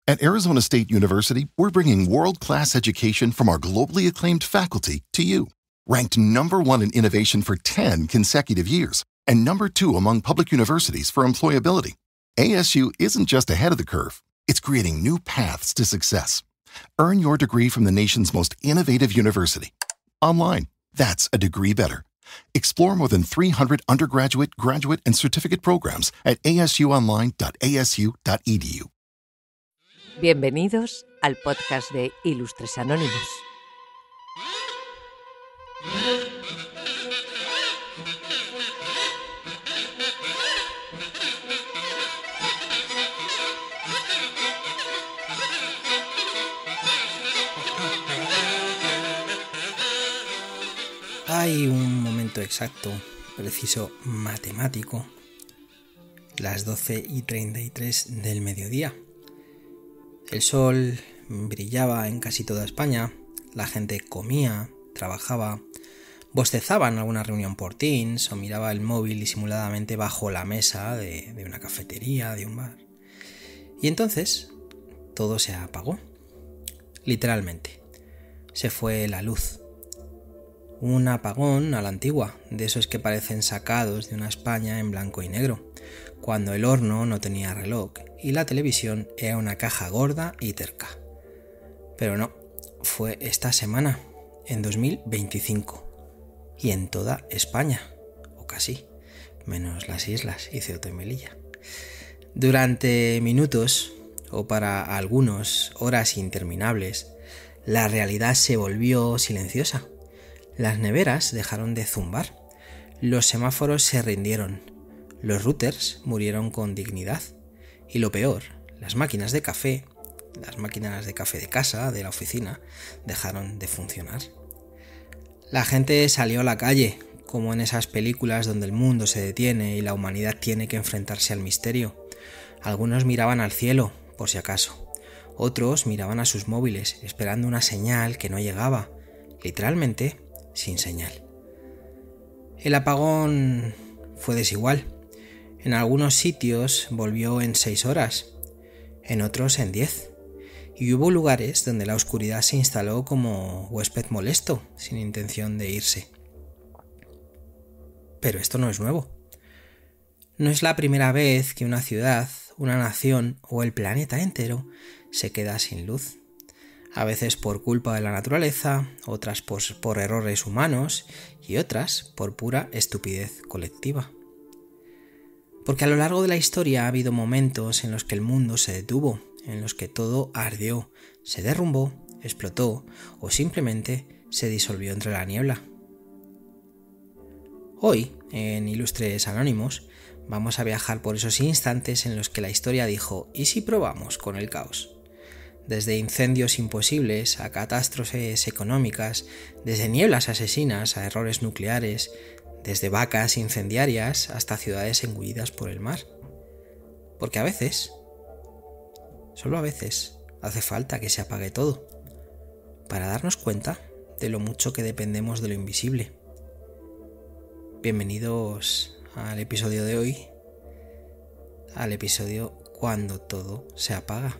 At Arizona State University, we're bringing world-class education from our globally acclaimed faculty to you. Ranked #1 in innovation for 10 consecutive years and #2 among public universities for employability, ASU isn't just ahead of the curve, it's creating new paths to success. Earn your degree from the nation's most innovative university. Online, that's a degree better. Explore more than 300 undergraduate, graduate, and certificate programs at asuonline.asu.edu. Bienvenidos al podcast de Ilustres Anónimos. Hay un momento exacto, preciso, matemático, las 12:33 del mediodía. El sol brillaba en casi toda España, la gente comía, trabajaba, bostezaba en alguna reunión por Teams o miraba el móvil disimuladamente bajo la mesa de una cafetería, de un bar. Y entonces todo se apagó, literalmente. Se fue la luz. Un apagón a la antigua, de esos que parecen sacados de una España en blanco y negro, cuando el horno no tenía reloj y la televisión era una caja gorda y terca. Pero no, fue esta semana, en 2025, y en toda España, o casi, menos las islas y Ceuta y Melilla. Durante minutos, o para algunos horas interminables, la realidad se volvió silenciosa. Las neveras dejaron de zumbar, los semáforos se rindieron, los routers murieron con dignidad y lo peor, las máquinas de café de casa, de la oficina, dejaron de funcionar. La gente salió a la calle, como en esas películas donde el mundo se detiene y la humanidad tiene que enfrentarse al misterio. Algunos miraban al cielo, por si acaso, otros miraban a sus móviles, esperando una señal que no llegaba, literalmente sin señal. El apagón fue desigual. En algunos sitios volvió en 6 horas, en otros en 10. Y hubo lugares donde la oscuridad se instaló como huésped molesto, sin intención de irse. Pero esto no es nuevo. No es la primera vez que una ciudad, una nación o el planeta entero se queda sin luz. A veces por culpa de la naturaleza, otras por errores humanos y otras por pura estupidez colectiva. Porque a lo largo de la historia ha habido momentos en los que el mundo se detuvo, en los que todo ardió, se derrumbó, explotó o simplemente se disolvió entre la niebla. Hoy, en Ilustres Anónimos, vamos a viajar por esos instantes en los que la historia dijo ¿y si probamos con el caos? Desde incendios imposibles a catástrofes económicas, desde nieblas asesinas a errores nucleares, desde vacas incendiarias hasta ciudades engullidas por el mar. Porque a veces, solo a veces, hace falta que se apague todo, para darnos cuenta de lo mucho que dependemos de lo invisible. Bienvenidos al episodio de hoy, al episodio Cuando todo se apaga.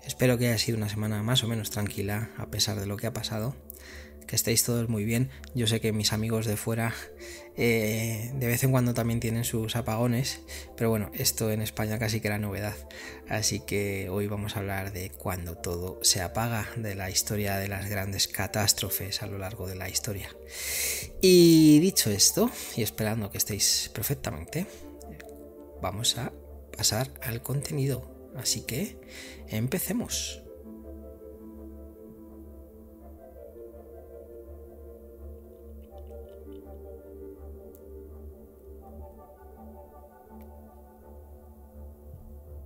Espero que haya sido una semana más o menos tranquila a pesar de lo que ha pasado, que estéis todos muy bien. Yo sé que mis amigos de fuera de vez en cuando también tienen sus apagones, pero bueno, esto en España casi que era novedad. Así que hoy vamos a hablar de cuando todo se apaga, de la historia de las grandes catástrofes a lo largo de la historia. Y dicho esto, y esperando que estéis perfectamente, vamos a pasar al contenido. Así que empecemos.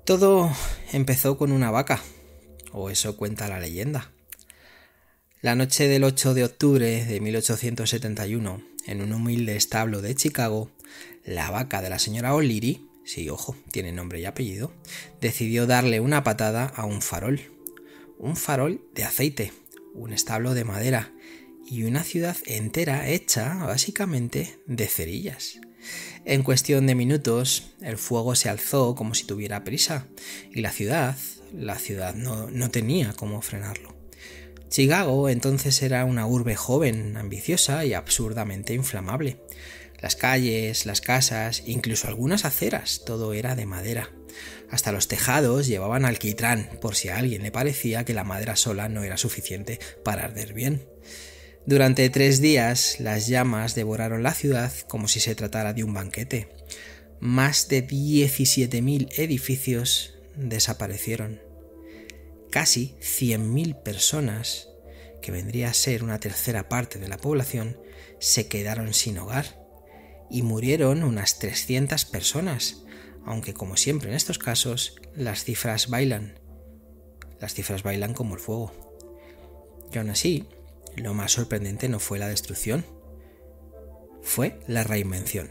Todo empezó con una vaca, o eso cuenta la leyenda. La noche del 8 de octubre de 1871, en un humilde establo de Chicago, la vaca de la señora O'Leary, sí, ojo, tiene nombre y apellido, decidió darle una patada a un farol de aceite, un establo de madera y una ciudad entera hecha básicamente de cerillas. En cuestión de minutos, el fuego se alzó como si tuviera prisa, y la ciudad no tenía cómo frenarlo. Chicago entonces era una urbe joven, ambiciosa y absurdamente inflamable. Las calles, las casas, incluso algunas aceras, todo era de madera. Hasta los tejados llevaban alquitrán, por si a alguien le parecía que la madera sola no era suficiente para arder bien. Durante 3 días, las llamas devoraron la ciudad como si se tratara de un banquete. Más de 17.000 edificios desaparecieron. Casi 100.000 personas, que vendría a ser una tercera parte de la población, se quedaron sin hogar. Y murieron unas 300 personas, aunque como siempre en estos casos, las cifras bailan. Las cifras bailan como el fuego. Y aún así, lo más sorprendente no fue la destrucción, fue la reinvención.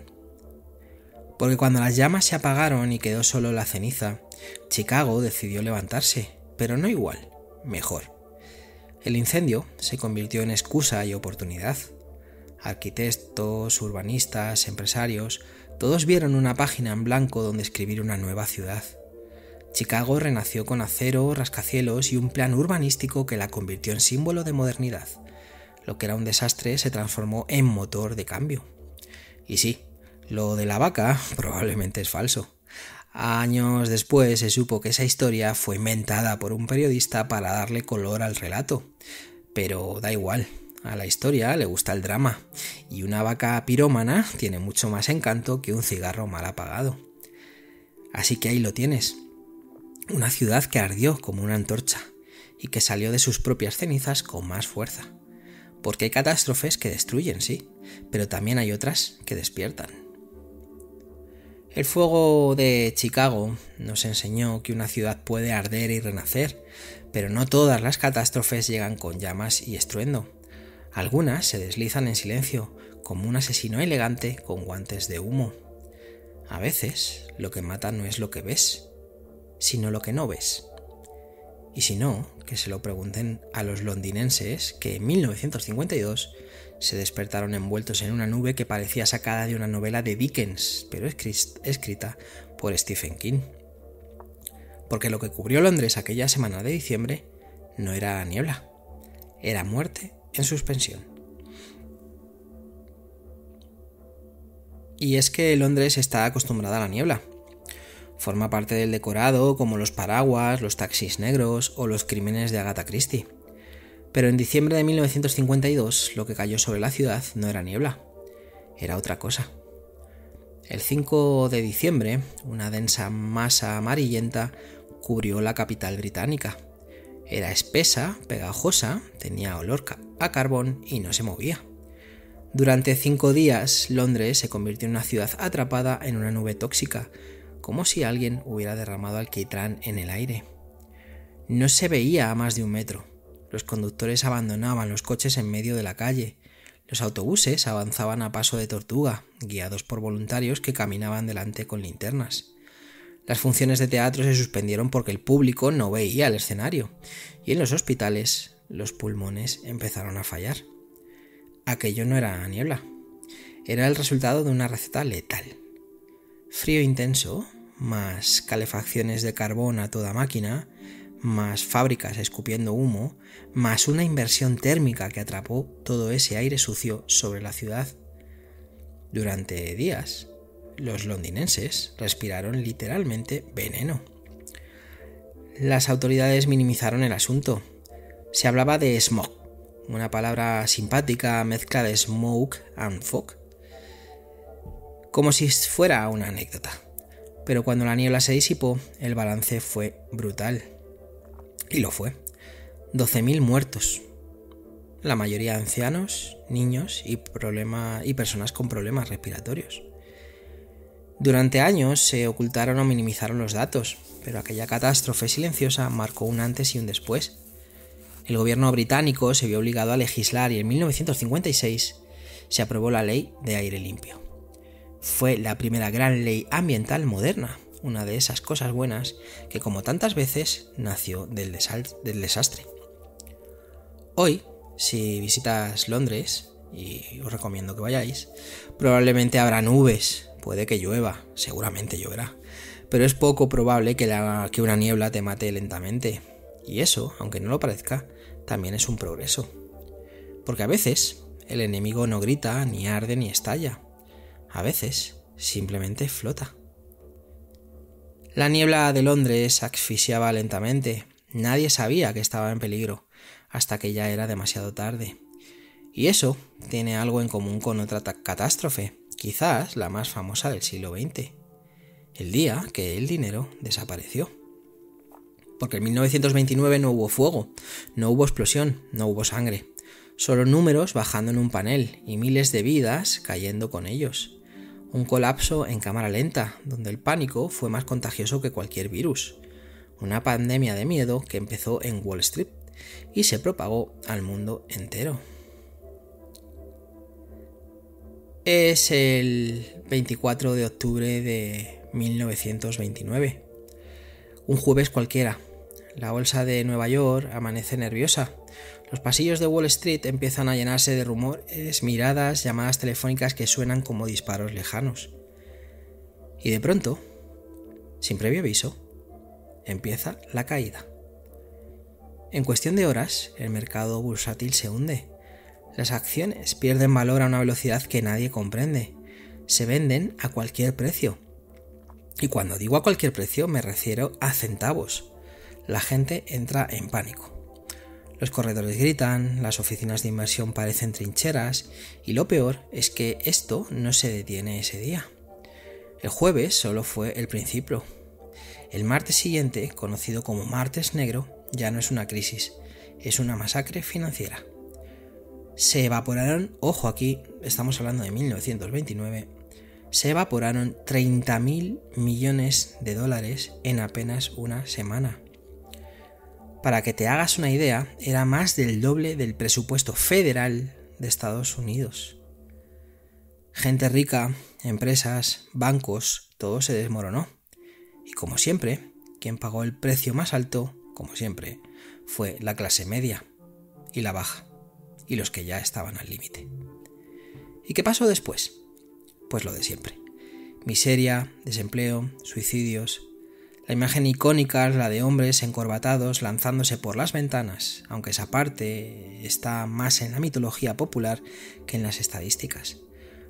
Porque cuando las llamas se apagaron y quedó solo la ceniza, Chicago decidió levantarse, pero no igual, mejor. El incendio se convirtió en excusa y oportunidad. Arquitectos, urbanistas, empresarios, todos vieron una página en blanco donde escribir una nueva ciudad. Chicago renació con acero, rascacielos y un plan urbanístico que la convirtió en símbolo de modernidad. Lo que era un desastre se transformó en motor de cambio. Y sí, lo de la vaca probablemente es falso. Años después se supo que esa historia fue inventada por un periodista para darle color al relato. Pero da igual, a la historia le gusta el drama, y una vaca pirómana tiene mucho más encanto que un cigarro mal apagado. Así que ahí lo tienes. Una ciudad que ardió como una antorcha y que salió de sus propias cenizas con más fuerza. Porque hay catástrofes que destruyen, sí, pero también hay otras que despiertan. El fuego de Chicago nos enseñó que una ciudad puede arder y renacer, pero no todas las catástrofes llegan con llamas y estruendo. Algunas se deslizan en silencio, como un asesino elegante con guantes de humo. A veces, lo que mata no es lo que ves, sino lo que no ves. Y si no, que se lo pregunten a los londinenses que en 1952 se despertaron envueltos en una nube que parecía sacada de una novela de Dickens, pero escrita por Stephen King. Porque lo que cubrió Londres aquella semana de diciembre no era niebla, era muerte en suspensión. Y es que Londres está acostumbrada a la niebla. Forma parte del decorado, como los paraguas, los taxis negros o los crímenes de Agatha Christie. Pero en diciembre de 1952 lo que cayó sobre la ciudad no era niebla, era otra cosa. El 5 de diciembre, una densa masa amarillenta cubrió la capital británica. Era espesa, pegajosa, tenía olor a carbón y no se movía. Durante 5 días, Londres se convirtió en una ciudad atrapada en una nube tóxica, como si alguien hubiera derramado alquitrán en el aire. No se veía a más de 1 metro. Los conductores abandonaban los coches en medio de la calle. Los autobuses avanzaban a paso de tortuga, guiados por voluntarios que caminaban delante con linternas. Las funciones de teatro se suspendieron porque el público no veía el escenario, y en los hospitales los pulmones empezaron a fallar. Aquello no era niebla, era el resultado de una receta letal. Frío intenso, más calefacciones de carbón a toda máquina, más fábricas escupiendo humo, más una inversión térmica que atrapó todo ese aire sucio sobre la ciudad. Durante días, los londinenses respiraron literalmente veneno. Las autoridades minimizaron el asunto. Se hablaba de smog, una palabra simpática mezcla de smoke and fog, como si fuera una anécdota. Pero cuando la niebla se disipó, el balance fue brutal. Y lo fue. 12.000 muertos. La mayoría ancianos, niños y personas con problemas respiratorios. Durante años se ocultaron o minimizaron los datos, pero aquella catástrofe silenciosa marcó un antes y un después. El gobierno británico se vio obligado a legislar y en 1956 se aprobó la Ley de Aire Limpio. Fue la primera gran ley ambiental moderna, una de esas cosas buenas que, como tantas veces, nació del desastre. Hoy, si visitas Londres, y os recomiendo que vayáis, probablemente habrá nubes, puede que llueva, seguramente lloverá, pero es poco probable que una niebla te mate lentamente. Y eso, aunque no lo parezca, también es un progreso. Porque a veces el enemigo no grita, ni arde, ni estalla. A veces simplemente flota. La niebla de Londres asfixiaba lentamente. Nadie sabía que estaba en peligro, hasta que ya era demasiado tarde. Y eso tiene algo en común con otra catástrofe, quizás la más famosa del siglo XX. El día que el dinero desapareció. Porque en 1929 no hubo fuego, no hubo explosión, no hubo sangre. Solo números bajando en un panel y miles de vidas cayendo con ellos. Un colapso en cámara lenta, donde el pánico fue más contagioso que cualquier virus. Una pandemia de miedo que empezó en Wall Street y se propagó al mundo entero. Es el 24 de octubre de 1929. Un jueves cualquiera. La bolsa de Nueva York amanece nerviosa. Los pasillos de Wall Street empiezan a llenarse de rumores, miradas, llamadas telefónicas que suenan como disparos lejanos. Y de pronto, sin previo aviso, empieza la caída. En cuestión de horas, el mercado bursátil se hunde. Las acciones pierden valor a una velocidad que nadie comprende. Se venden a cualquier precio. Y cuando digo a cualquier precio me refiero a centavos. La gente entra en pánico. Los corredores gritan, las oficinas de inversión parecen trincheras y lo peor es que esto no se detiene ese día. El jueves solo fue el principio. El martes siguiente, conocido como Martes Negro, ya no es una crisis, es una masacre financiera. Se evaporaron, ojo aquí, estamos hablando de 1929, se evaporaron 30.000 millones de dólares en apenas una semana. Para que te hagas una idea, era más del doble del presupuesto federal de Estados Unidos. Gente rica, empresas, bancos, todo se desmoronó. Y como siempre, quien pagó el precio más alto, como siempre, fue la clase media y la baja, y los que ya estaban al límite. ¿Y qué pasó después? Pues lo de siempre. Miseria, desempleo, suicidios. La imagen icónica es la de hombres encorbatados lanzándose por las ventanas, aunque esa parte está más en la mitología popular que en las estadísticas.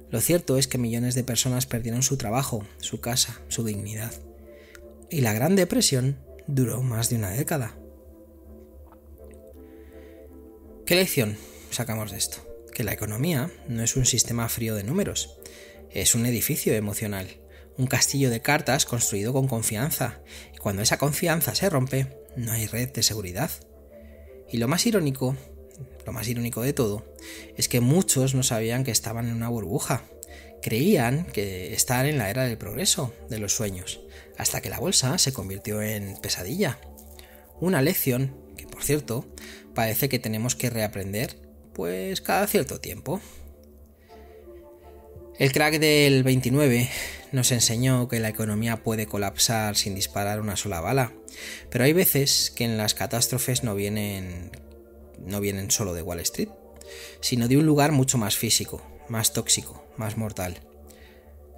Lo cierto es que millones de personas perdieron su trabajo, su casa, su dignidad. Y la Gran Depresión duró más de una década. ¿Qué lección sacamos de esto? Que la economía no es un sistema frío de números, es un edificio emocional. Un castillo de cartas construido con confianza, y cuando esa confianza se rompe, no hay red de seguridad. Y lo más irónico de todo, es que muchos no sabían que estaban en una burbuja. Creían que estaban en la era del progreso, de los sueños, hasta que la bolsa se convirtió en pesadilla. Una lección que, por cierto, parece que tenemos que reaprender, pues cada cierto tiempo. El crack del 29 nos enseñó que la economía puede colapsar sin disparar una sola bala, pero hay veces que en las catástrofes no vienen solo de Wall Street, sino de un lugar mucho más físico, más tóxico, más mortal.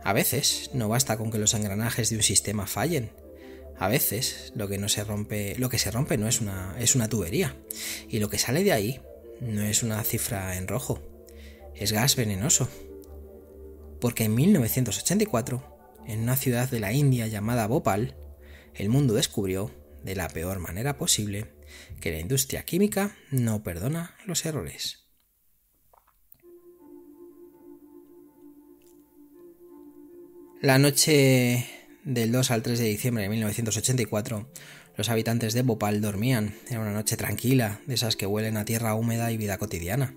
A veces no basta con que los engranajes de un sistema fallen. A veces lo que se rompe no es una tubería, y lo que sale de ahí no es una cifra en rojo, es gas venenoso. Porque en 1984, en una ciudad de la India llamada Bhopal, el mundo descubrió, de la peor manera posible, que la industria química no perdona los errores. La noche del 2 al 3 de diciembre de 1984, los habitantes de Bhopal dormían. Era una noche tranquila, de esas que huelen a tierra húmeda y vida cotidiana.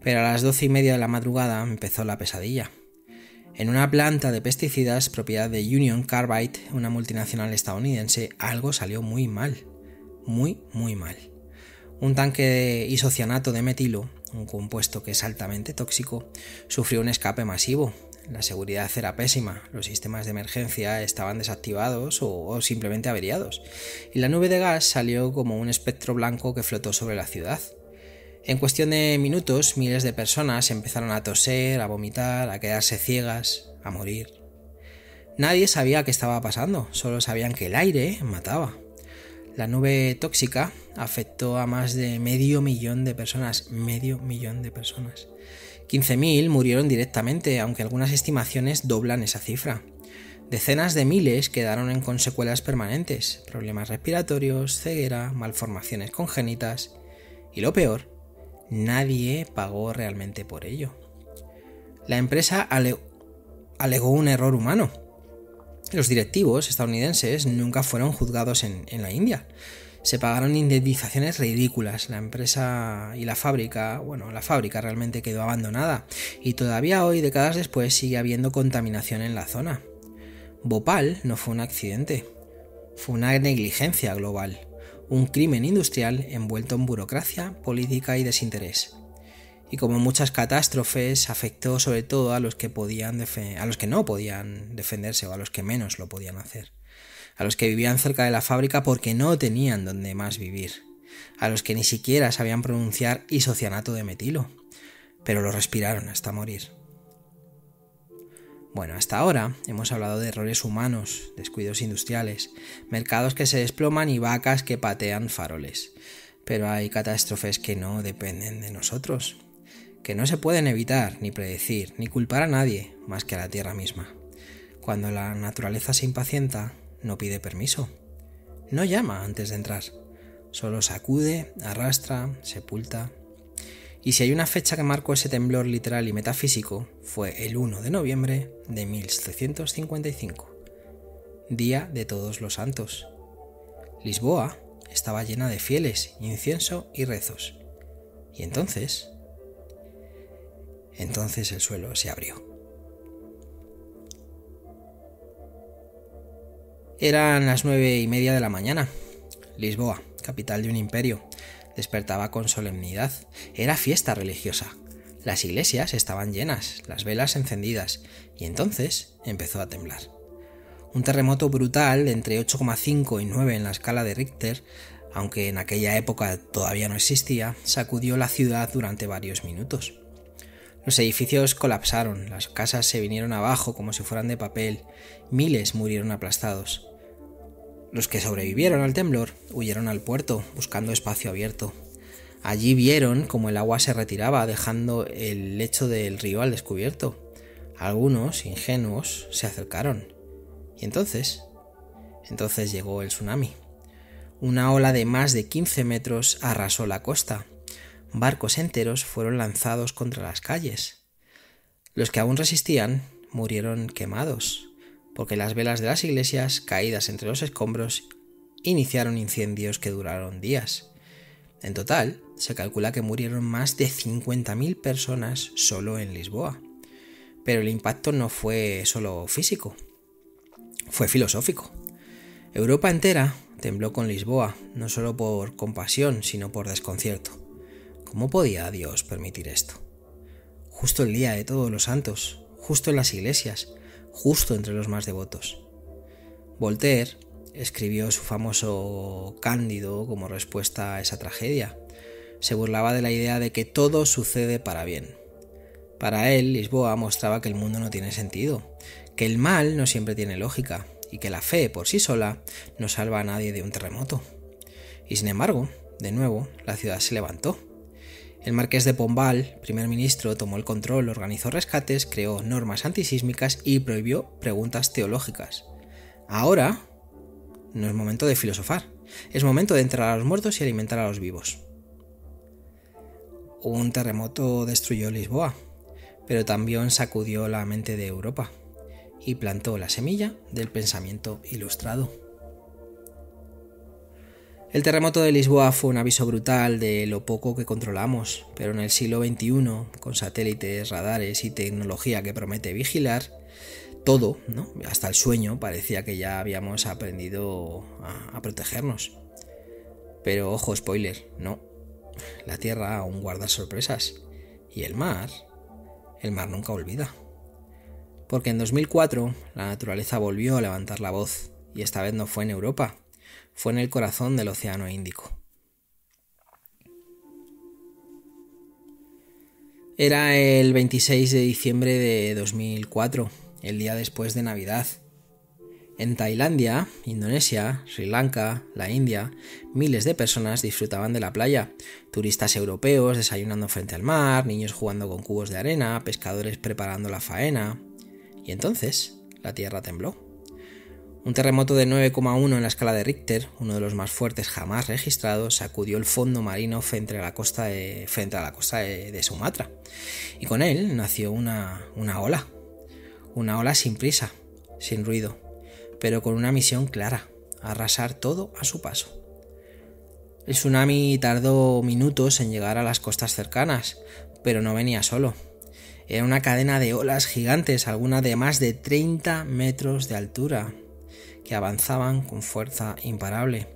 Pero a las 12:30 de la madrugada empezó la pesadilla. En una planta de pesticidas propiedad de Union Carbide, una multinacional estadounidense, algo salió muy mal. Muy, muy mal. Un tanque de isocianato de metilo, un compuesto que es altamente tóxico, sufrió un escape masivo. La seguridad era pésima, los sistemas de emergencia estaban desactivados o simplemente averiados, y la nube de gas salió como un espectro blanco que flotó sobre la ciudad. En cuestión de minutos, miles de personas empezaron a toser, a vomitar, a quedarse ciegas, a morir. Nadie sabía qué estaba pasando, solo sabían que el aire mataba. La nube tóxica afectó a más de medio millón de personas. 15.000 murieron directamente, aunque algunas estimaciones doblan esa cifra. Decenas de miles quedaron con secuelas permanentes, problemas respiratorios, ceguera, malformaciones congénitas y lo peor, nadie pagó realmente por ello. La empresa alegó un error humano. Los directivos estadounidenses nunca fueron juzgados en la India. Se pagaron indemnizaciones ridículas. La empresa y la fábrica realmente quedó abandonada y todavía hoy, décadas después, sigue habiendo contaminación en la zona. Bhopal no fue un accidente, fue una negligencia global, un crimen industrial envuelto en burocracia, política y desinterés. Y como muchas catástrofes, afectó sobre todo a los que no podían defenderse o a los que menos lo podían hacer. A los que vivían cerca de la fábrica porque no tenían donde más vivir. A los que ni siquiera sabían pronunciar isocianato de metilo, pero lo respiraron hasta morir. Bueno, hasta ahora hemos hablado de errores humanos, descuidos industriales, mercados que se desploman y vacas que patean faroles. Pero hay catástrofes que no dependen de nosotros, que no se pueden evitar, ni predecir, ni culpar a nadie más que a la tierra misma. Cuando la naturaleza se impacienta, no pide permiso, no llama antes de entrar, solo sacude, arrastra, sepulta. Y si hay una fecha que marcó ese temblor literal y metafísico, fue el 1 de noviembre de 1755, Día de Todos los Santos. Lisboa estaba llena de fieles, incienso y rezos. Y entonces el suelo se abrió. Eran las 9:30 de la mañana. Lisboa, capital de un imperio, despertaba con solemnidad. Era fiesta religiosa. Las iglesias estaban llenas, las velas encendidas, y entonces empezó a temblar. Un terremoto brutal de entre 8,5 y 9 en la escala de Richter, aunque en aquella época todavía no existía, sacudió la ciudad durante varios minutos. Los edificios colapsaron, las casas se vinieron abajo como si fueran de papel, miles murieron aplastados. Los que sobrevivieron al temblor huyeron al puerto, buscando espacio abierto. Allí vieron cómo el agua se retiraba, dejando el lecho del río al descubierto. Algunos, ingenuos, se acercaron. Y entonces llegó el tsunami. Una ola de más de 15 metros arrasó la costa. Barcos enteros fueron lanzados contra las calles. Los que aún resistían murieron quemados, porque las velas de las iglesias, caídas entre los escombros, iniciaron incendios que duraron días. En total, se calcula que murieron más de 50.000 personas solo en Lisboa. Pero el impacto no fue solo físico, fue filosófico. Europa entera tembló con Lisboa, no solo por compasión, sino por desconcierto. ¿Cómo podía Dios permitir esto? Justo el día de Todos los Santos, justo en las iglesias, justo entre los más devotos. Voltaire escribió su famoso Cándido como respuesta a esa tragedia. Se burlaba de la idea de que todo sucede para bien. Para él, Lisboa mostraba que el mundo no tiene sentido, que el mal no siempre tiene lógica y que la fe por sí sola no salva a nadie de un terremoto. Y sin embargo, de nuevo, la ciudad se levantó. El marqués de Pombal, primer ministro, tomó el control, organizó rescates, creó normas antisísmicas y prohibió preguntas teológicas. Ahora no es momento de filosofar, es momento de enterrar a los muertos y alimentar a los vivos. Un terremoto destruyó Lisboa, pero también sacudió la mente de Europa y plantó la semilla del pensamiento ilustrado. El terremoto de Lisboa fue un aviso brutal de lo poco que controlamos, pero en el siglo XXI, con satélites, radares y tecnología que promete vigilar todo, ¿no? Hasta el sueño, parecía que ya habíamos aprendido a protegernos. Pero ojo, spoiler, no. La Tierra aún guarda sorpresas. Y el mar nunca olvida. Porque en 2004 la naturaleza volvió a levantar la voz, y esta vez no fue en Europa, fue en el corazón del Océano Índico. Era el 26 de diciembre de 2004, el día después de Navidad. En Tailandia, Indonesia, Sri Lanka, la India, miles de personas disfrutaban de la playa. Turistas europeos desayunando frente al mar, niños jugando con cubos de arena, pescadores preparando la faena. Y entonces, la tierra tembló. Un terremoto de 9,1 en la escala de Richter, uno de los más fuertes jamás registrados, sacudió el fondo marino frente a la costa de Sumatra. Y con él nació una ola sin prisa, sin ruido, pero con una misión clara: arrasar todo a su paso. El tsunami tardó minutos en llegar a las costas cercanas, pero no venía solo. Era una cadena de olas gigantes, algunas de más de 30 metros de altura, que avanzaban con fuerza imparable.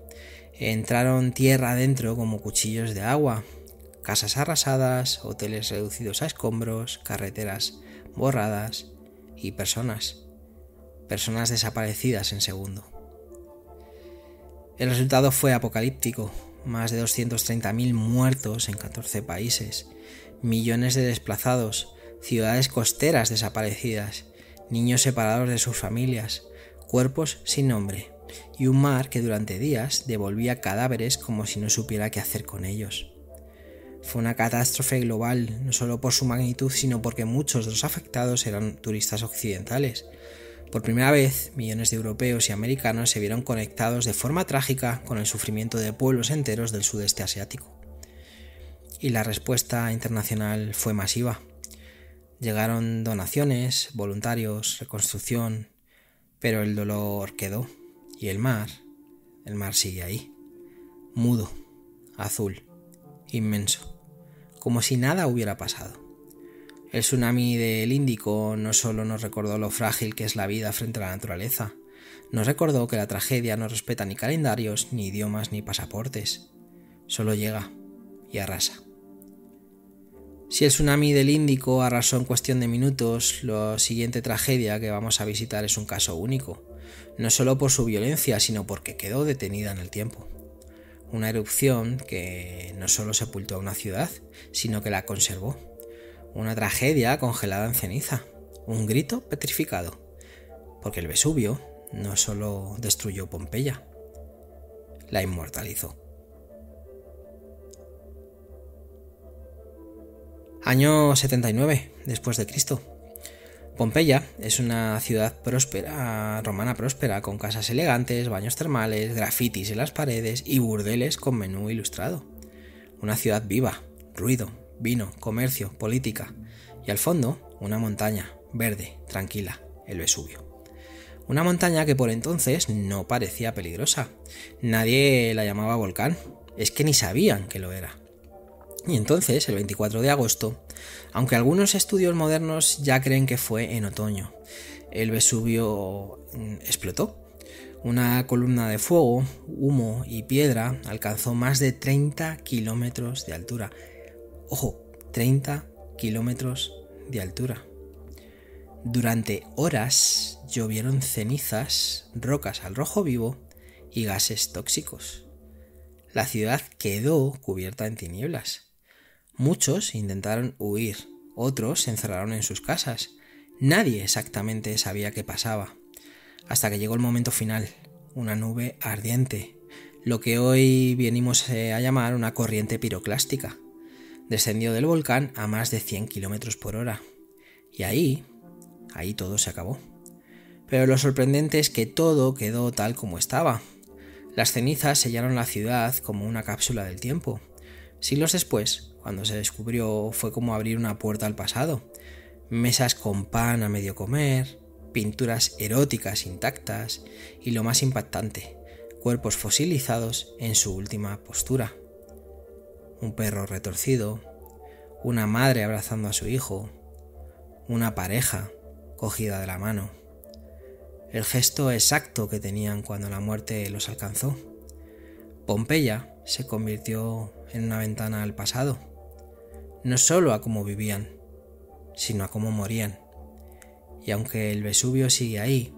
Entraron tierra adentro como cuchillos de agua, casas arrasadas, hoteles reducidos a escombros, carreteras borradas y personas desaparecidas en segundo. El resultado fue apocalíptico: más de 230.000 muertos en 14 países, millones de desplazados, ciudades costeras desaparecidas, niños separados de sus familias, cuerpos sin nombre y un mar que durante días devolvía cadáveres como si no supiera qué hacer con ellos. Fue una catástrofe global, no solo por su magnitud, sino porque muchos de los afectados eran turistas occidentales. Por primera vez, millones de europeos y americanos se vieron conectados de forma trágica con el sufrimiento de pueblos enteros del sudeste asiático. Y la respuesta internacional fue masiva. Llegaron donaciones, voluntarios, reconstrucción, pero el dolor quedó, y el mar sigue ahí, mudo, azul, inmenso, como si nada hubiera pasado. El tsunami del Índico no solo nos recordó lo frágil que es la vida frente a la naturaleza, nos recordó que la tragedia no respeta ni calendarios, ni idiomas, ni pasaportes, solo llega y arrasa. Si el tsunami del Índico arrasó en cuestión de minutos, la siguiente tragedia que vamos a visitar es un caso único, no solo por su violencia, sino porque quedó detenida en el tiempo. Una erupción que no solo sepultó a una ciudad, sino que la conservó. Una tragedia congelada en ceniza, un grito petrificado, porque el Vesubio no solo destruyó Pompeya, la inmortalizó. Año 79 después de Cristo. Pompeya es una ciudad romana próspera, con casas elegantes, baños termales, grafitis en las paredes y burdeles con menú ilustrado. Una ciudad viva, ruido, vino, comercio, política, y al fondo una montaña verde, tranquila, el Vesubio. Una montaña que por entonces no parecía peligrosa. Nadie la llamaba volcán, es que ni sabían que lo era. Y entonces, el 24 de agosto, aunque algunos estudios modernos ya creen que fue en otoño, el Vesubio explotó. Una columna de fuego, humo y piedra alcanzó más de 30 kilómetros de altura. Ojo, 30 kilómetros de altura. Durante horas llovieron cenizas, rocas al rojo vivo y gases tóxicos. La ciudad quedó cubierta en tinieblas. Muchos intentaron huir, otros se encerraron en sus casas. Nadie exactamente sabía qué pasaba, hasta que llegó el momento final, una nube ardiente, lo que hoy venimos a llamar una corriente piroclástica. Descendió del volcán a más de 100 km por hora, y ahí todo se acabó. Pero lo sorprendente es que todo quedó tal como estaba. Las cenizas sellaron la ciudad como una cápsula del tiempo. Siglos después, cuando se descubrió, fue como abrir una puerta al pasado. Mesas con pan a medio comer, pinturas eróticas intactas y, lo más impactante, cuerpos fosilizados en su última postura. Un perro retorcido, una madre abrazando a su hijo, una pareja cogida de la mano. El gesto exacto que tenían cuando la muerte los alcanzó. Pompeya se convirtió en una ventana al pasado, no solo a cómo vivían, sino a cómo morían. Y aunque el Vesubio sigue ahí,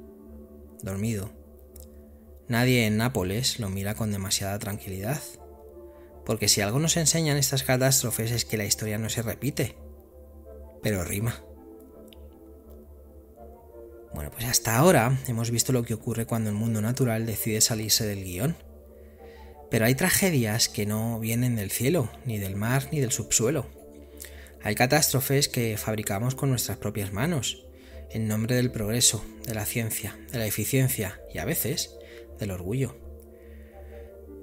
dormido, nadie en Nápoles lo mira con demasiada tranquilidad, porque si algo nos enseñan estas catástrofes es que la historia no se repite, pero rima. Bueno, pues hasta ahora hemos visto lo que ocurre cuando el mundo natural decide salirse del guión. Pero hay tragedias que no vienen del cielo, ni del mar, ni del subsuelo. Hay catástrofes que fabricamos con nuestras propias manos, en nombre del progreso, de la ciencia, de la eficiencia y a veces del orgullo.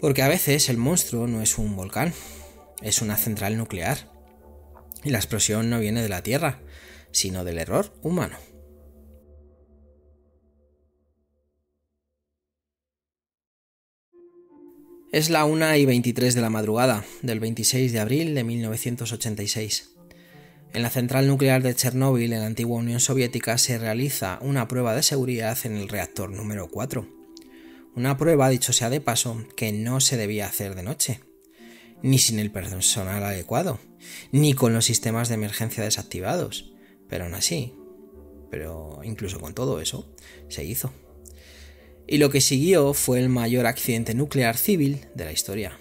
Porque a veces el monstruo no es un volcán, es una central nuclear. Y la explosión no viene de la Tierra, sino del error humano. Es la 1:23 de la madrugada del 26 de abril de 1986. En la central nuclear de Chernóbil, en la antigua Unión Soviética, se realiza una prueba de seguridad en el reactor número 4. Una prueba, dicho sea de paso, que no se debía hacer de noche, ni sin el personal adecuado, ni con los sistemas de emergencia desactivados, pero aún así, incluso con todo eso, se hizo. Y lo que siguió fue el mayor accidente nuclear civil de la historia.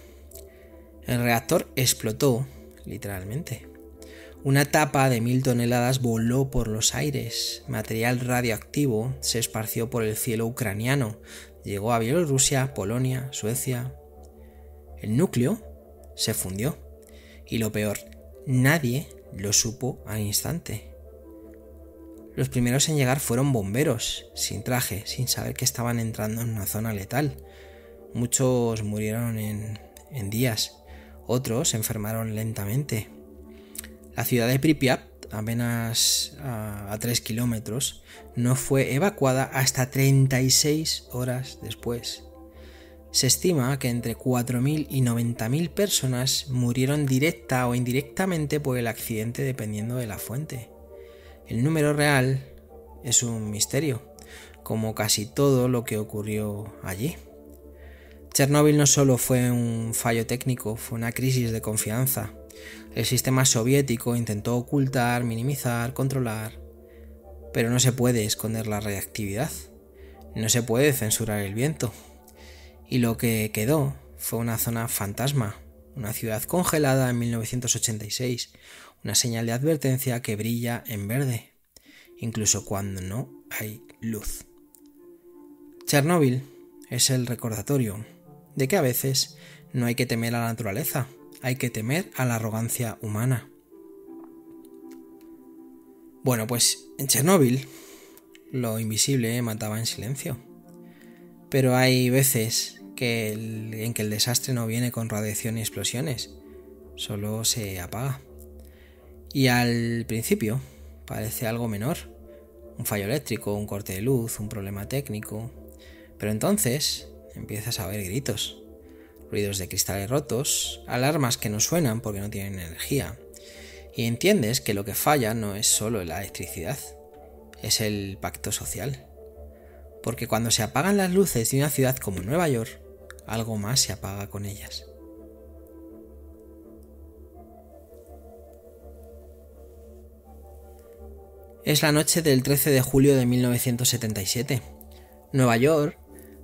El reactor explotó, literalmente. Una tapa de 1000 toneladas voló por los aires. Material radioactivo se esparció por el cielo ucraniano. Llegó a Bielorrusia, Polonia, Suecia. El núcleo se fundió. Y lo peor, nadie lo supo al instante. Los primeros en llegar fueron bomberos, sin traje, sin saber que estaban entrando en una zona letal. Muchos murieron en días, otros se enfermaron lentamente. La ciudad de Pripyat, apenas a 3 kilómetros, no fue evacuada hasta 36 horas después. Se estima que entre 4.000 y 90.000 personas murieron directa o indirectamente por el accidente dependiendo de la fuente. El número real es un misterio, como casi todo lo que ocurrió allí. Chernóbil no solo fue un fallo técnico, fue una crisis de confianza. El sistema soviético intentó ocultar, minimizar, controlar, pero no se puede esconder la radiactividad, no se puede censurar el viento. Y lo que quedó fue una zona fantasma, una ciudad congelada en 1986, una señal de advertencia que brilla en verde, incluso cuando no hay luz. Chernóbil es el recordatorio de que a veces no hay que temer a la naturaleza, hay que temer a la arrogancia humana. Bueno, pues en Chernóbil lo invisible mataba en silencio, pero hay veces en que el desastre no viene con radiación y explosiones, solo se apaga. Y al principio parece algo menor, un fallo eléctrico, un corte de luz, un problema técnico, pero entonces empiezas a oír gritos, ruidos de cristales rotos, alarmas que no suenan porque no tienen energía, y entiendes que lo que falla no es solo la electricidad, es el pacto social. Porque cuando se apagan las luces de una ciudad como Nueva York, algo más se apaga con ellas. Es la noche del 13 de julio de 1977. Nueva York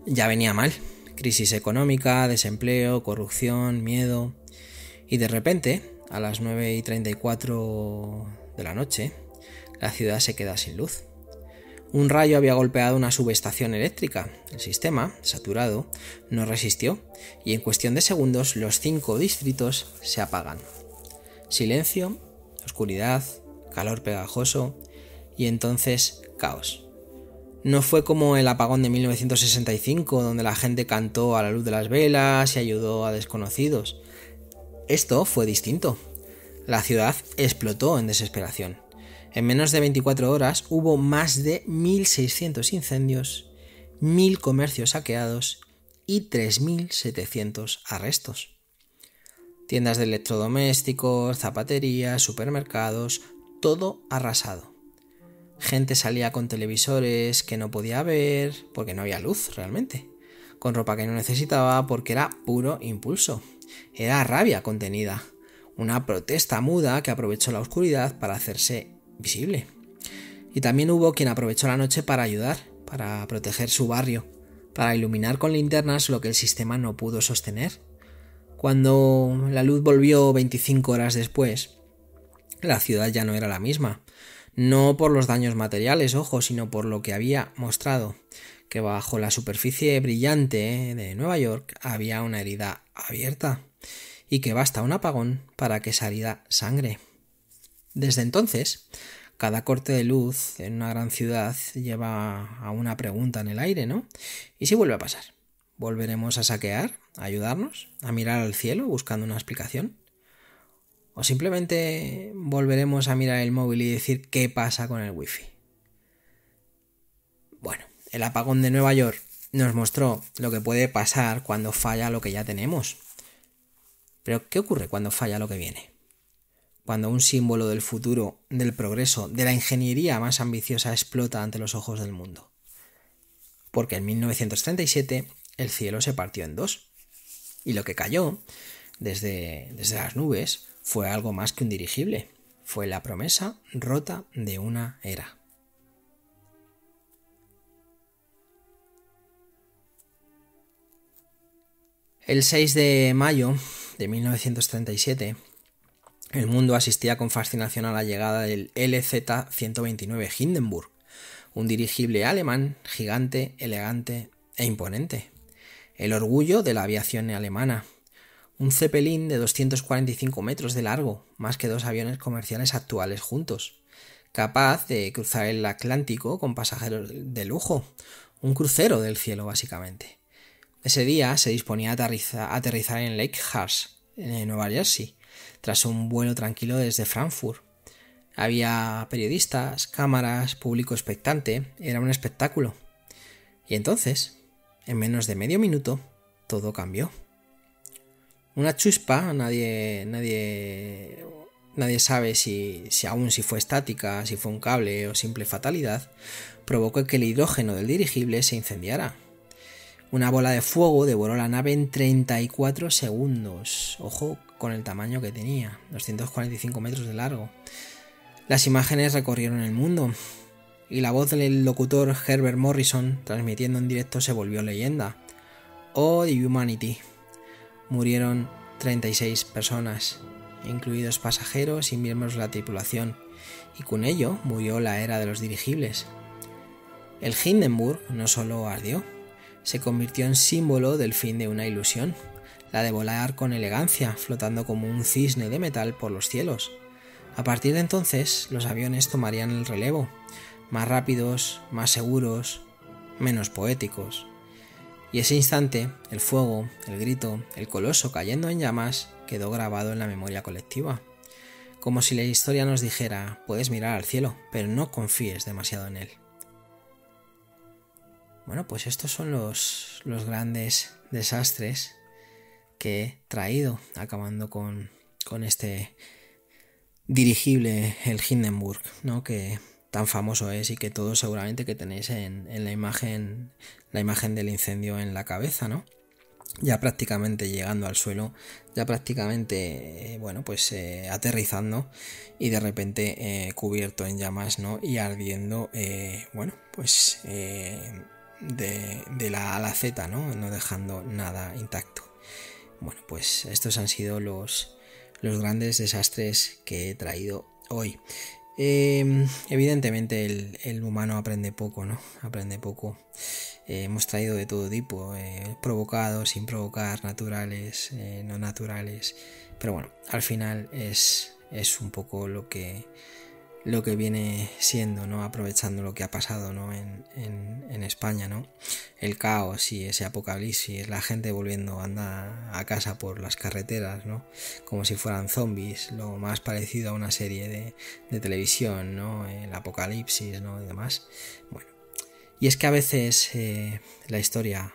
ya venía mal. Crisis económica, desempleo, corrupción, miedo. Y de repente, a las 9:34 de la noche, la ciudad se queda sin luz. Un rayo había golpeado una subestación eléctrica. El sistema, saturado, no resistió y en cuestión de segundos los 5 distritos se apagan. Silencio, oscuridad, calor pegajoso y entonces caos. No fue como el apagón de 1965, donde la gente cantó a la luz de las velas y ayudó a desconocidos. Esto fue distinto. La ciudad explotó en desesperación. En menos de 24 horas hubo más de 1.600 incendios, 1.000 comercios saqueados y 3.700 arrestos. Tiendas de electrodomésticos, zapaterías, supermercados, todo arrasado. Gente salía con televisores que no podía ver porque no había luz realmente, con ropa que no necesitaba porque era puro impulso. Era rabia contenida, una protesta muda que aprovechó la oscuridad para hacerse visible. Y también hubo quien aprovechó la noche para ayudar, para proteger su barrio, para iluminar con linternas lo que el sistema no pudo sostener. Cuando la luz volvió 25 horas después, La ciudad ya no era la misma, no por los daños materiales, ojo, sino por lo que había mostrado, que bajo la superficie brillante de Nueva York había una herida abierta y que basta un apagón para que salga sangre. Desde entonces, cada corte de luz en una gran ciudad lleva a una pregunta en el aire, ¿no? ¿Y si vuelve a pasar? ¿Volveremos a saquear? ¿A ayudarnos? ¿A mirar al cielo buscando una explicación? ¿O simplemente volveremos a mirar el móvil y decir qué pasa con el wifi? Bueno, el apagón de Nueva York nos mostró lo que puede pasar cuando falla lo que ya tenemos. Pero ¿qué ocurre cuando falla lo que viene? Cuando un símbolo del futuro, del progreso, de la ingeniería más ambiciosa explota ante los ojos del mundo. Porque en 1937 el cielo se partió en dos. Y lo que cayó desde las nubes fue algo más que un dirigible. Fue la promesa rota de una era. El 6 de mayo de 1937, el mundo asistía con fascinación a la llegada del LZ-129 Hindenburg, un dirigible alemán gigante, elegante e imponente. El orgullo de la aviación alemana. Un Zeppelin de 245 metros de largo, más que 2 aviones comerciales actuales juntos. Capaz de cruzar el Atlántico con pasajeros de lujo. Un crucero del cielo, básicamente. Ese día se disponía a aterrizar en Lakehurst, en Nueva Jersey, tras un vuelo tranquilo desde Frankfurt. Había periodistas, cámaras, público expectante. Era un espectáculo. Y entonces, en menos de medio minuto, todo cambió. Una chuspa, nadie sabe si fue estática, si fue un cable o simple fatalidad, provocó que el hidrógeno del dirigible se incendiara. Una bola de fuego devoró la nave en 34 segundos. Ojo con el tamaño que tenía, 245 metros de largo. Las imágenes recorrieron el mundo y la voz del locutor Herbert Morrison, transmitiendo en directo, se volvió leyenda. Oh, the humanity. Murieron 36 personas, incluidos pasajeros y miembros de la tripulación, y con ello murió la era de los dirigibles. El Hindenburg no solo ardió, se convirtió en símbolo del fin de una ilusión, la de volar con elegancia, flotando como un cisne de metal por los cielos. A partir de entonces, los aviones tomarían el relevo, más rápidos, más seguros, menos poéticos. Y ese instante, el fuego, el grito, el coloso cayendo en llamas, quedó grabado en la memoria colectiva. Como si la historia nos dijera, puedes mirar al cielo, pero no confíes demasiado en él. Bueno, pues estos son los grandes desastres que he traído, acabando con este dirigible, el Hindenburg, ¿no? Que tan famoso es y que todos seguramente que tenéis en la imagen del incendio en la cabeza, ¿no? Ya prácticamente llegando al suelo, ya prácticamente, aterrizando y de repente cubierto en llamas, ¿no? Y ardiendo, de la A a la Z, ¿no? No dejando nada intacto. Bueno, pues estos han sido los grandes desastres que he traído hoy. Evidentemente el humano aprende poco, ¿no? Aprende poco. Hemos traído de todo tipo, provocados, sin provocar, naturales, no naturales. Pero bueno, al final es un poco lo que viene siendo, ¿no? Aprovechando lo que ha pasado, ¿no? en España, ¿no? El caos y ese apocalipsis, la gente volviendo a andar a casa por las carreteras, ¿no? Como si fueran zombies, lo más parecido a una serie de televisión, ¿no? El apocalipsis, ¿no? Y demás. Bueno, y es que a veces la historia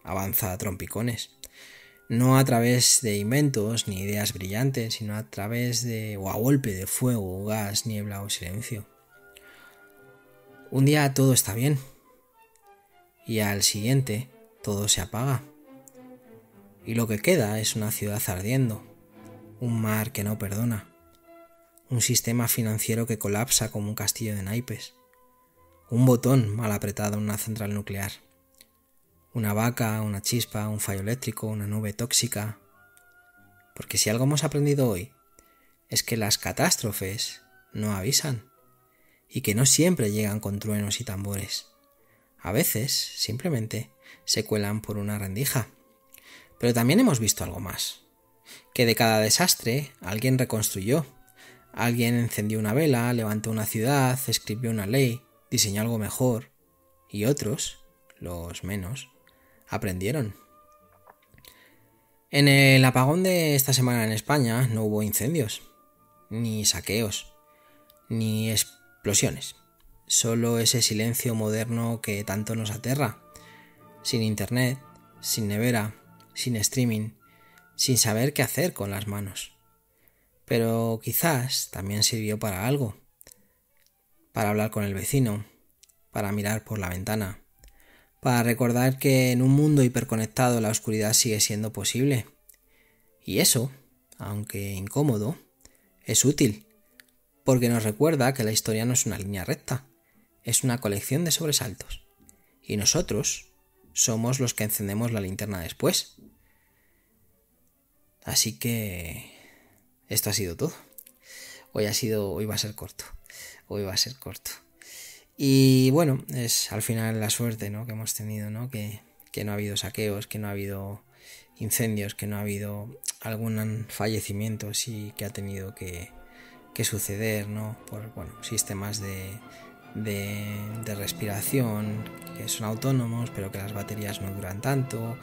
avanza a trompicones. No a través de inventos ni ideas brillantes, sino a través o a golpe de fuego, gas, niebla o silencio. Un día todo está bien y al siguiente todo se apaga. Y lo que queda es una ciudad ardiendo, un mar que no perdona, un sistema financiero que colapsa como un castillo de naipes, un botón mal apretado en una central nuclear. Una vaca, una chispa, un fallo eléctrico, una nube tóxica. Porque si algo hemos aprendido hoy, es que las catástrofes no avisan y que no siempre llegan con truenos y tambores. A veces, simplemente, se cuelan por una rendija. Pero también hemos visto algo más. Que de cada desastre alguien reconstruyó. Alguien encendió una vela, levantó una ciudad, escribió una ley, diseñó algo mejor. Y otros, los menos, aprendieron. En el apagón de esta semana en España no hubo incendios, ni saqueos, ni explosiones. Solo ese silencio moderno que tanto nos aterra. Sin internet, sin nevera, sin streaming, sin saber qué hacer con las manos. Pero quizás también sirvió para algo. Para hablar con el vecino, para mirar por la ventana, para recordar que en un mundo hiperconectado la oscuridad sigue siendo posible. Y eso, aunque incómodo, es útil, porque nos recuerda que la historia no es una línea recta, es una colección de sobresaltos. Y nosotros somos los que encendemos la linterna después. Así que esto ha sido todo. Hoy va a ser corto. Y bueno, es al final la suerte, ¿no?, que hemos tenido, ¿no? Que no ha habido saqueos, que no ha habido incendios, que no ha habido algún fallecimiento sí que ha tenido que suceder, ¿no? Por sistemas de respiración que son autónomos pero que las baterías no duran tanto,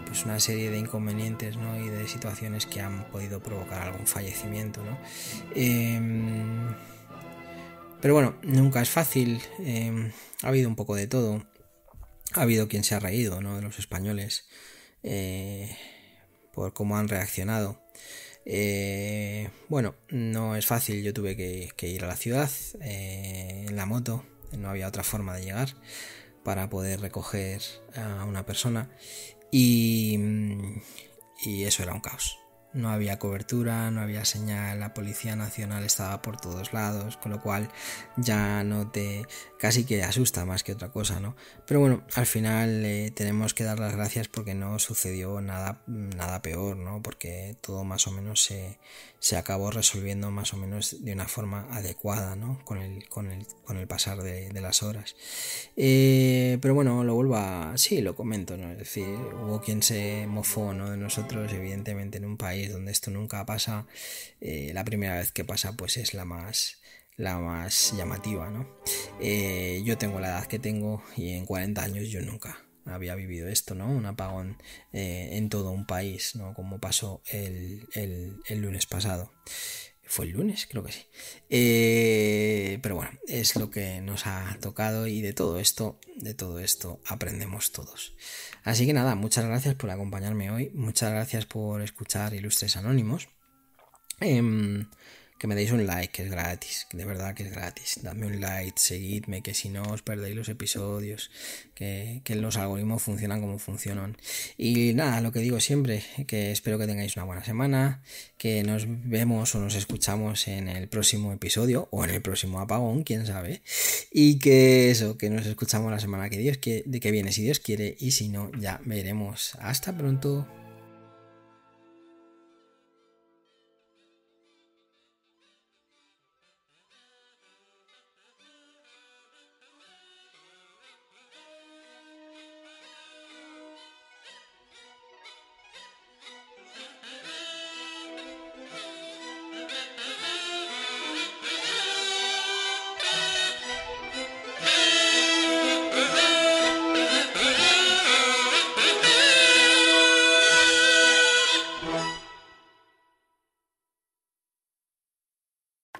pues una serie de inconvenientes, ¿no?, y de situaciones que han podido provocar algún fallecimiento, ¿no? Pero bueno, nunca es fácil. Ha habido un poco de todo. Ha habido quien se ha reído, ¿no?, de los españoles por cómo han reaccionado. No es fácil. Yo tuve que ir a la ciudad en la moto. No había otra forma de llegar para poder recoger a una persona y eso era un caos. No había cobertura, no había señal, la Policía Nacional estaba por todos lados, con lo cual ya casi que asusta más que otra cosa, ¿no? Pero bueno, al final tenemos que dar las gracias porque no sucedió nada peor, ¿no? Porque todo más o menos se acabó resolviendo más o menos de una forma adecuada, ¿no?, con el pasar de las horas. Pero bueno, lo comento, ¿no? Es decir, hubo quien se mofó, ¿no?, de nosotros, evidentemente en un país donde esto nunca pasa. La primera vez que pasa pues es la más llamativa, ¿no? Yo tengo la edad que tengo y en 40 años yo nunca había vivido esto, ¿no? Un apagón en todo un país, ¿no?, como pasó el lunes pasado. ¿Fue el lunes? Creo que sí. Pero bueno, es lo que nos ha tocado y de todo esto aprendemos todos. Así que nada, muchas gracias por acompañarme hoy. Muchas gracias por escuchar Ilustres Anónimos. Que me deis un like, que es gratis, de verdad que es gratis. Dadme un like, seguidme, que si no os perdéis los episodios, que los algoritmos funcionan como funcionan. Y nada, lo que digo siempre, que espero que tengáis una buena semana, que nos vemos o nos escuchamos en el próximo episodio o en el próximo apagón, quién sabe. Y que nos escuchamos la semana que viene, si Dios quiere, y si no, ya veremos. Hasta pronto.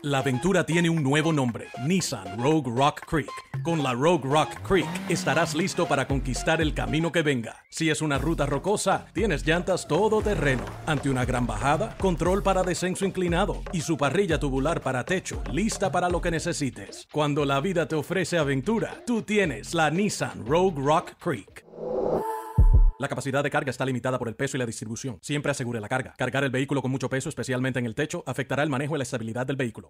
La aventura tiene un nuevo nombre, Nissan Rogue Rock Creek. Con la Rogue Rock Creek estarás listo para conquistar el camino que venga. Si es una ruta rocosa, tienes llantas todoterreno. Ante una gran bajada, control para descenso inclinado y su parrilla tubular para techo, lista para lo que necesites. Cuando la vida te ofrece aventura, tú tienes la Nissan Rogue Rock Creek. La capacidad de carga está limitada por el peso y la distribución. Siempre asegure la carga. Cargar el vehículo con mucho peso, especialmente en el techo, afectará el manejo y la estabilidad del vehículo.